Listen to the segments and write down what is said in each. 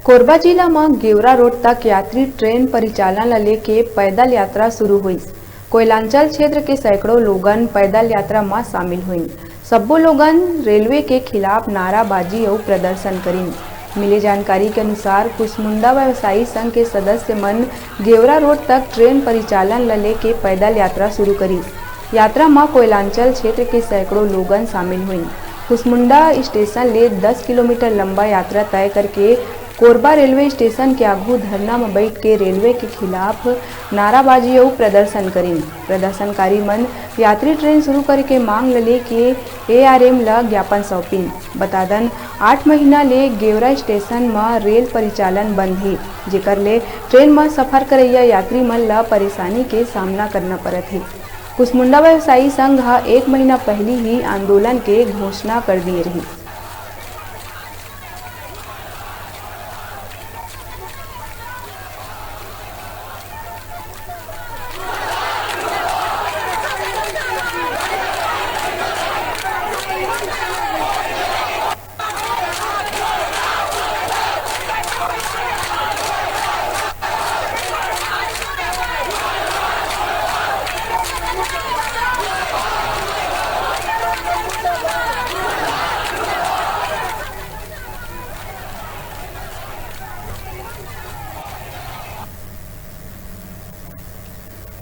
कोरबा जिला में गेवरा रोड तक यात्री ट्रेन परिचालन ला लेके पैदल यात्रा शुरू हुई। कोयलांचल क्षेत्र के सैकड़ों लोगन पैदल यात्रा में शामिल हुई। सब्बो लोगन रेलवे के खिलाफ नाराबाजी और प्रदर्शन करीन। मिले जानकारी के अनुसार कुसमुंडा व्यवसायी संघ के सदस्य मन गेवरा रोड तक ट्रेन परिचालन ला लेके पैदल यात्रा शुरू करी। यात्रा में कोयलांचल क्षेत्र के सैकड़ों लोगन शामिल हुई। कुसमुंडा स्टेशन ले 10 किलोमीटर लंबा यात्रा तय करके कोरबा रेलवे स्टेशन के आगू धरना में बैठ के रेलवे के खिलाफ नाराबाजी और प्रदर्शन करीन। प्रदर्शनकारी मन यात्री ट्रेन शुरू करे के मांग ले के ARM ला ज्ञापन सौंपिन। बतादन 8 महीना ले गेवरा स्टेशन में रेल परिचालन बंद है, जेकर ले ट्रेन में सफर करैया यात्री मन ला परेशानी के सामना करना पड़त है। कुसमुंडा व्यवसायी संघ 1 महीना पहले ही आंदोलन के घोषणा कर दिए रही।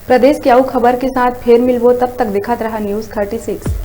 प्रदेश के आउ खबर के साथ फिर मिलबो, तब तक दिखत रहा न्यूज़ 36।